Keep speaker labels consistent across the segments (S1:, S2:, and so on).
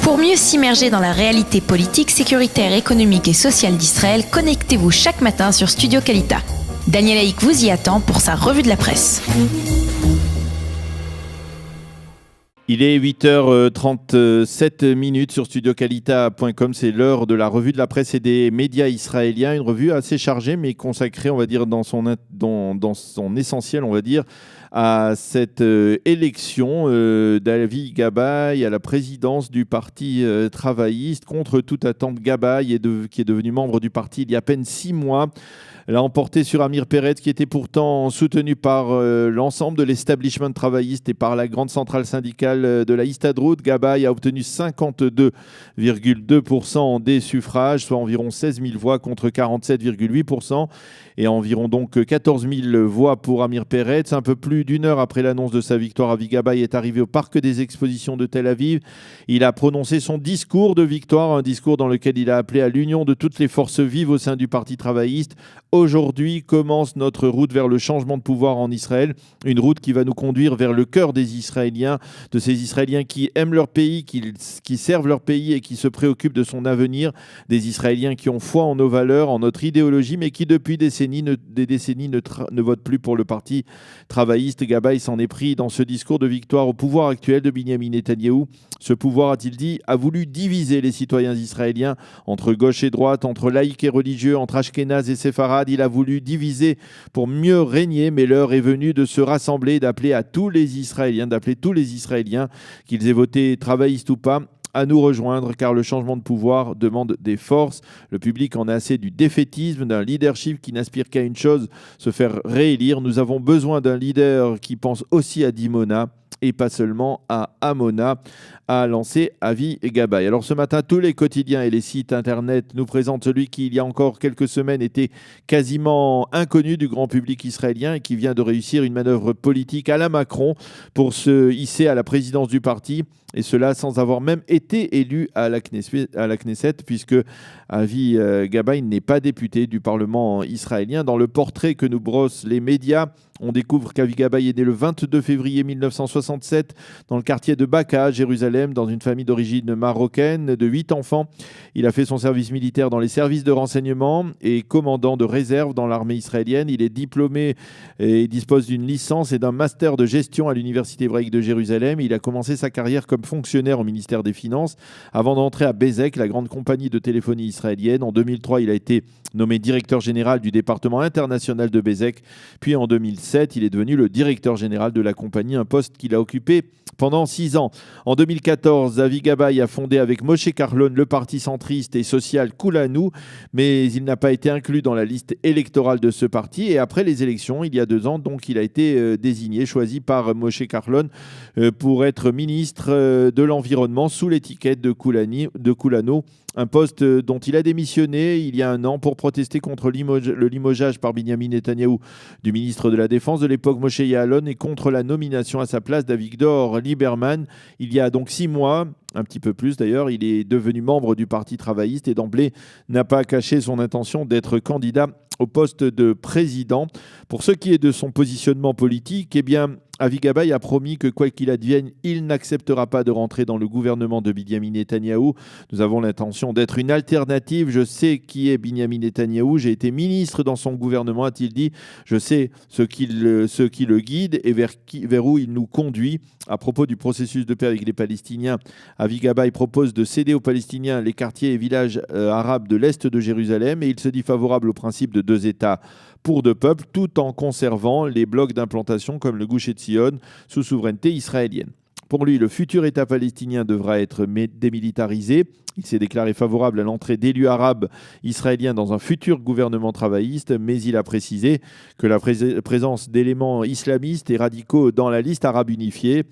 S1: Pour mieux s'immerger dans la réalité politique, sécuritaire, économique et sociale d'Israël, connectez-vous chaque matin sur Studio Kalita. Daniel Haïk vous y attend pour sa revue de la presse.
S2: Il est 8h37 sur studiokalita.com, c'est l'heure de la revue de la presse et des médias israéliens, une revue assez chargée mais consacrée, on va dire, dans son essentiel, on va dire, à cette élection d'Avi Gabay à la présidence du parti travailliste. Contre toute attente, Gabay, qui est devenu membre du parti il y a à peine 6 mois, l'a emporté sur Amir Peretz, qui était pourtant soutenu par l'ensemble de l'establishment travailliste et par la grande centrale syndicale de la Histadrout. Gabay a obtenu 52,2% des suffrages, soit environ 16 000 voix contre 47,8%, et environ donc 14 000 voix pour Amir Peretz. Un peu plus d'une heure après l'annonce de sa victoire, Avi Gabay est arrivé au parc des expositions de Tel Aviv. Il a prononcé son discours de victoire, un discours dans lequel il a appelé à l'union de toutes les forces vives au sein du parti travailliste. Aujourd'hui commence notre route vers le changement de pouvoir en Israël, une route qui va nous conduire vers le cœur des Israéliens, de ces Israéliens qui aiment leur pays, qui servent leur pays et qui se préoccupent de son avenir, des Israéliens qui ont foi en nos valeurs, en notre idéologie, mais qui depuis des décennies ne votent plus pour le parti travailliste. Gabay s'en est pris dans ce discours de victoire au pouvoir actuel de Binyamin Netanyahou. Ce pouvoir, a-t-il dit, a voulu diviser les citoyens israéliens entre gauche et droite, entre laïcs et religieux, entre Ashkénazes et séfarades. Il a voulu diviser pour mieux régner, mais l'heure est venue de se rassembler, d'appeler tous les Israéliens, qu'ils aient voté travailliste ou pas, à nous rejoindre, car le changement de pouvoir demande des forces. Le public en a assez du défaitisme, d'un leadership qui n'aspire qu'à une chose, se faire réélire. Nous avons besoin d'un leader qui pense aussi à Dimona et pas seulement à Amona, a lancé Avi Gabay. Alors ce matin, tous les quotidiens et les sites internet nous présentent celui qui, il y a encore quelques semaines, était quasiment inconnu du grand public israélien et qui vient de réussir une manœuvre politique à la Macron pour se hisser à la présidence du parti, et cela sans avoir même été élu à la Knesset, puisque Avi Gabay n'est pas député du Parlement israélien. Dans le portrait que nous brossent les médias, on découvre qu'Avi Gabay est né le 22 février 1967 dans le quartier de Baka, Jérusalem, dans une famille d'origine marocaine de 8 enfants. Il a fait son service militaire dans les services de renseignement et commandant de réserve dans l'armée israélienne. Il est diplômé et dispose d'une licence et d'un master de gestion à l'université hébraïque de Jérusalem. Il a commencé sa carrière comme fonctionnaire au ministère des Finances avant d'entrer à Bezek, la grande compagnie de téléphonie israélienne. En 2003, il a été nommé directeur général du département international de Bezek. Puis en 2007, il est devenu le directeur général de la compagnie, un poste qu'il a occupé pendant 6 ans. En 2014, Avi Gabay a fondé avec Moshe Carlon le parti centriste et social Kulanu, mais il n'a pas été inclus dans la liste électorale de ce parti. Et après les élections, il y a 2 ans, donc, il a été choisi par Moshe Carlon pour être ministre de l'Environnement sous l'étiquette de Kulanu, un poste dont il a démissionné il y a 1 an pour protester contre le limogeage par Binyamin Netanyahou du ministre de la Défense de l'époque, Moshe Ya'alon, et contre la nomination à sa place d'Avigdor Lieberman. Il y a donc 6 mois, un petit peu plus d'ailleurs, il est devenu membre du Parti travailliste et d'emblée n'a pas caché son intention d'être candidat au poste de président. Pour ce qui est de son positionnement politique, eh bien, Avi Gabay a promis que quoi qu'il advienne, il n'acceptera pas de rentrer dans le gouvernement de Binyamin Netanyahou. Nous avons l'intention d'être une alternative. Je sais qui est Binyamin Netanyahou. J'ai été ministre dans son gouvernement, a-t-il dit. Je sais ce qui le guide et vers où il nous conduit. À propos du processus de paix avec les Palestiniens, Avi Gabay propose de céder aux Palestiniens les quartiers et villages arabes de l'Est de Jérusalem, et il se dit favorable au principe de 2 États pour 2 peuples, tout en conservant les blocs d'implantation comme le Gush Etzion sous souveraineté israélienne. Pour lui, le futur État palestinien devra être démilitarisé. Il s'est déclaré favorable à l'entrée d'élus arabes israéliens dans un futur gouvernement travailliste, mais il a précisé que la présence d'éléments islamistes et radicaux dans la liste arabe unifiée,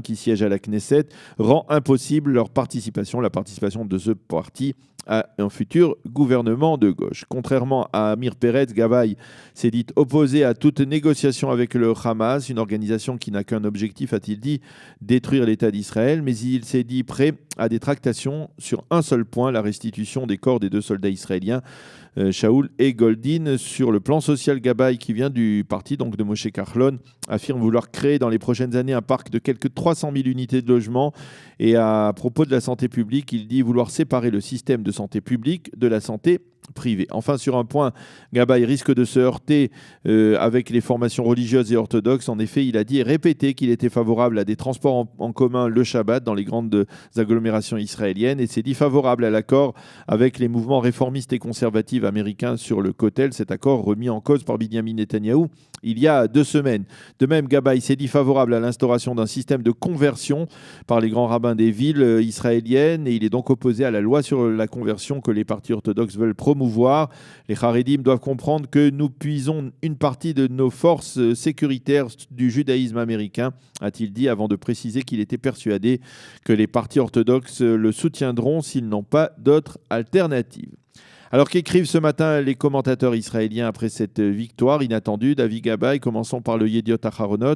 S2: qui siège à la Knesset, rend impossible la participation de ce parti à un futur gouvernement de gauche. Contrairement à Amir Peretz, Gabay s'est dit opposé à toute négociation avec le Hamas, une organisation qui n'a qu'un objectif, a-t-il dit, détruire l'État d'Israël, mais il s'est dit prêt à des tractations sur un seul point, la restitution des corps des 2 soldats israéliens Shaul et Goldin. Sur le plan social, Gabay, qui vient du parti donc de Moshe Kahlon, affirme vouloir créer dans les prochaines années un parc de quelques 300 000 unités de logement. Et à propos de la santé publique, il dit vouloir séparer le système de santé publique de la santé privée. Enfin, sur un point, Gabay risque de se heurter avec les formations religieuses et orthodoxes. En effet, il a dit et répété qu'il était favorable à des transports en commun le Shabbat dans les grandes agglomérations israéliennes et s'est dit favorable à l'accord avec les mouvements réformistes et conservatifs américains sur le Kotel, cet accord remis en cause par Binyamin Netanyahou il y a 2 semaines. De même, Gabay s'est dit favorable à l'instauration d'un système de conversion par les grands rabbins des villes israéliennes et il est donc opposé à la loi sur la conversion que les partis orthodoxes veulent promouvoir. Les Haredim doivent comprendre que nous puisons une partie de nos forces sécuritaires du judaïsme américain, a-t-il dit, avant de préciser qu'il était persuadé que les partis orthodoxes le soutiendront s'ils n'ont pas d'autre alternative. Alors qu'écrivent ce matin les commentateurs israéliens après cette victoire inattendue d'Avi Gabay, commençons par le Yediot Aharonot,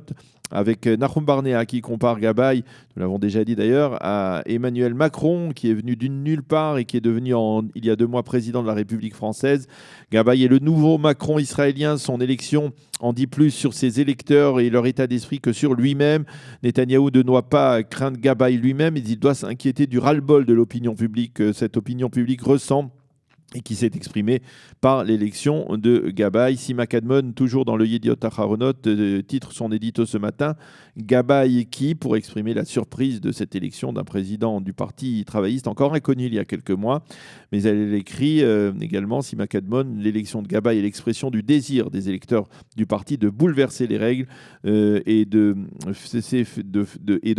S2: avec Nahum Barnea qui compare Gabay, nous l'avons déjà dit d'ailleurs, à Emmanuel Macron qui est venu d'une nulle part et qui est devenu il y a 2 mois président de la République française. Gabay est le nouveau Macron israélien, son élection en dit plus sur ses électeurs et leur état d'esprit que sur lui-même. Netanyahou ne doit pas craindre Gabay lui-même, mais il doit s'inquiéter du ras-le-bol de l'opinion publique que cette opinion publique ressent et qui s'est exprimé par l'élection de Gabay. Sima Kadmon, toujours dans le Yediot Aharonot, titre son édito ce matin, Gabay qui, pour exprimer la surprise de cette élection d'un président du parti travailliste encore inconnu il y a quelques mois. Mais elle écrit également, Sima Kadmon, l'élection de Gabay est l'expression du désir des électeurs du parti de bouleverser les règles et de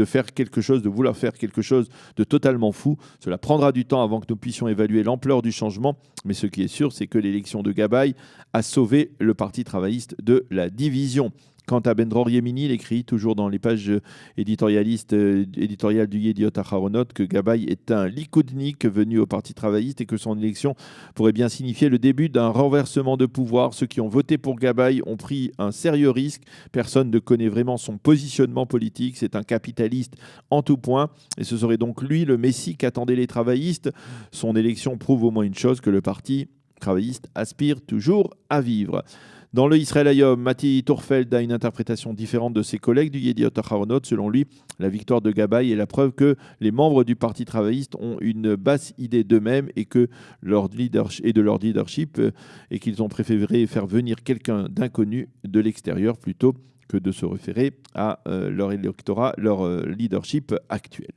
S2: faire quelque chose, de vouloir faire quelque chose de totalement fou. Cela prendra du temps avant que nous puissions évaluer l'ampleur du changement. Mais ce qui est sûr, c'est que l'élection de Gabay a sauvé le parti travailliste de la division. Quant à Ben-Dror Yemini, il écrit toujours dans les pages éditoriales du Yediot Aharonot que Gabay est un likoudnik venu au parti travailliste et que son élection pourrait bien signifier le début d'un renversement de pouvoir. Ceux qui ont voté pour Gabay ont pris un sérieux risque. Personne ne connaît vraiment son positionnement politique. C'est un capitaliste en tout point. Et ce serait donc lui le messie qu'attendaient les travaillistes. Son élection prouve au moins une chose, que le parti travailliste aspire toujours à vivre. Dans le Israël Hayom, Mati Torfeld a une interprétation différente de ses collègues du Yediot Aharonot. Selon lui, la victoire de Gabay est la preuve que les membres du Parti travailliste ont une basse idée d'eux-mêmes et de leur leadership et qu'ils ont préféré faire venir quelqu'un d'inconnu de l'extérieur plutôt que de se référer à leur électorat, leur leadership actuel.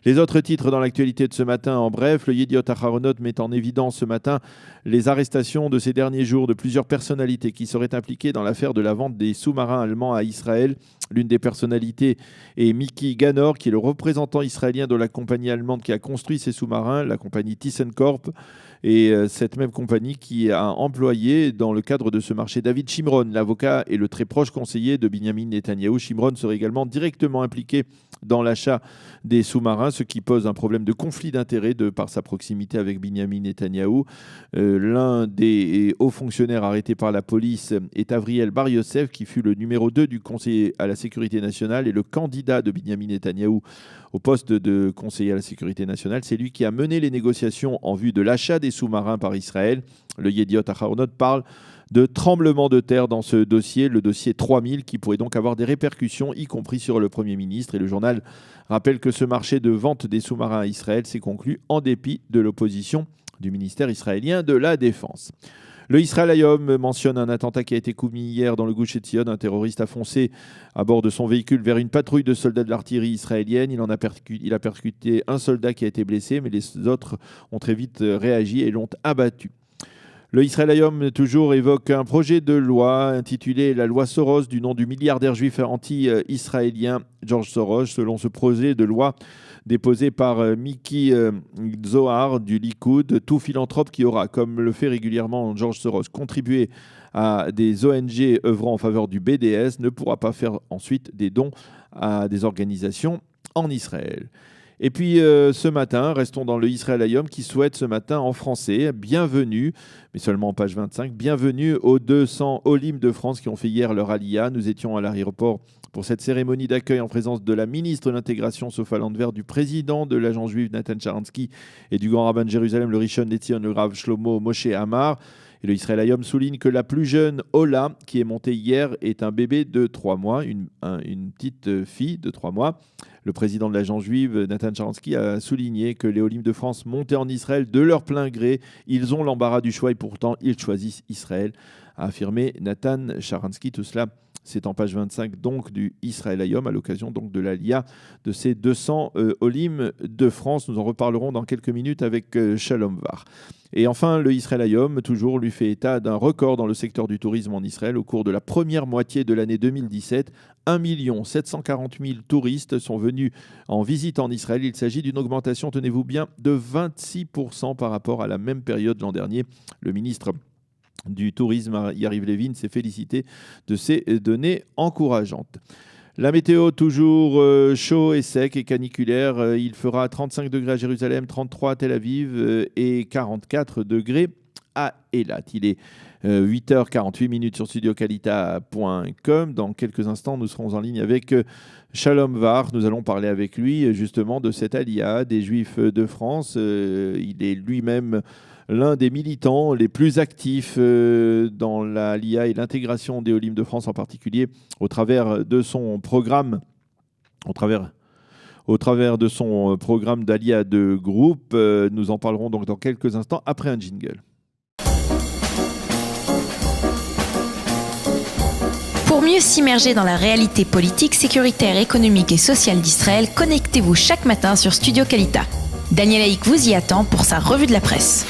S2: Les autres titres dans l'actualité de ce matin, en bref, le Yediot Aharonot met en évidence ce matin les arrestations de ces derniers jours de plusieurs personnalités qui seraient impliquées dans l'affaire de la vente des sous-marins allemands à Israël. L'une des personnalités est Miki Ganor, qui est le représentant israélien de la compagnie allemande qui a construit ces sous-marins, la compagnie ThyssenKrupp. Et cette même compagnie qui a employé dans le cadre de ce marché David Shimron, l'avocat et le très proche conseiller de Binyamin Netanyahou. Shimron serait également directement impliqué dans l'achat des sous-marins, ce qui pose un problème de conflit d'intérêts par sa proximité avec Binyamin Netanyahou. L'un des hauts fonctionnaires arrêtés par la police est Avriel Bar Yosef, qui fut le numéro 2 du conseiller à la sécurité nationale et le candidat de Binyamin Netanyahou au poste de conseiller à la sécurité nationale. C'est lui qui a mené les négociations en vue de l'achat des sous-marins par Israël. Le Yediot Aharonot parle de tremblement de terre dans ce dossier, le dossier 3000, qui pourrait donc avoir des répercussions, y compris sur le Premier ministre. Et le journal rappelle que ce marché de vente des sous-marins à Israël s'est conclu en dépit de l'opposition du ministère israélien de la Défense. Le Israël Hayom mentionne un attentat qui a été commis hier dans le Gush Etzion. Un terroriste a foncé à bord de son véhicule vers une patrouille de soldats de l'artillerie israélienne. Il a percuté un soldat qui a été blessé, mais les autres ont très vite réagi et l'ont abattu. Le Israël Hayom toujours évoque un projet de loi intitulé la loi Soros, du nom du milliardaire juif anti-israélien George Soros. Selon ce projet de loi déposé par Miki Zohar du Likoud, tout philanthrope qui aura, comme le fait régulièrement George Soros, contribué à des ONG œuvrant en faveur du BDS ne pourra pas faire ensuite des dons à des organisations en Israël. Et puis ce matin, restons dans le Israël Hayom qui souhaite ce matin en français, bienvenue, mais seulement en page 25, bienvenue aux 200 Olim de France qui ont fait hier leur Aliyah. Nous étions à l'aéroport Pour cette cérémonie d'accueil en présence de la ministre de l'Intégration Sofa Landwehr, du président de l'agence juive Nathan Sharansky et du grand rabbin de Jérusalem, le Rishon LeZion, le Rav Shlomo Moshe Amar. Et le Israël Hayom souligne que la plus jeune, Ola, qui est montée hier, est un bébé de 3 mois, une petite fille de 3 mois. Le président de l'agence juive, Nathan Sharansky, a souligné que les Olim de France montés en Israël de leur plein gré, ils ont l'embarras du choix et pourtant ils choisissent Israël, a affirmé Nathan Sharansky. Tout cela, c'est en page 25 donc du Israël Hayom, à l'occasion donc de l'Aliyah de ces 200 Olim de France. Nous en reparlerons dans quelques minutes avec Shalom Var. Et enfin, le Israël Hayom, toujours, lui fait état d'un record dans le secteur du tourisme en Israël. Au cours de la première moitié de l'année 2017, 1 740 000 touristes sont venus en visite en Israël. Il s'agit d'une augmentation, tenez-vous bien, de 26% par rapport à la même période l'an dernier. Le ministre du tourisme, Yariv Levin, s'est félicité de ces données encourageantes. La météo, toujours chaud et sec et caniculaire. Il fera 35 degrés à Jérusalem, 33 à Tel Aviv et 44 degrés à Eilat. Il est 8h48 sur studiokalita.com. Dans quelques instants, nous serons en ligne avec Shalom Var. Nous allons parler avec lui justement de cette aliyah des Juifs de France. Il est lui-même l'un des militants les plus actifs dans la LIA et l'intégration des Olim de France, en particulier au travers de son programme, d'Alia de groupe. Nous en parlerons donc dans quelques instants après un jingle.
S1: Pour mieux s'immerger dans la réalité politique, sécuritaire, économique et sociale d'Israël, connectez-vous chaque matin sur Studio Kalita. Daniel Haïk vous y attend pour sa revue de la presse.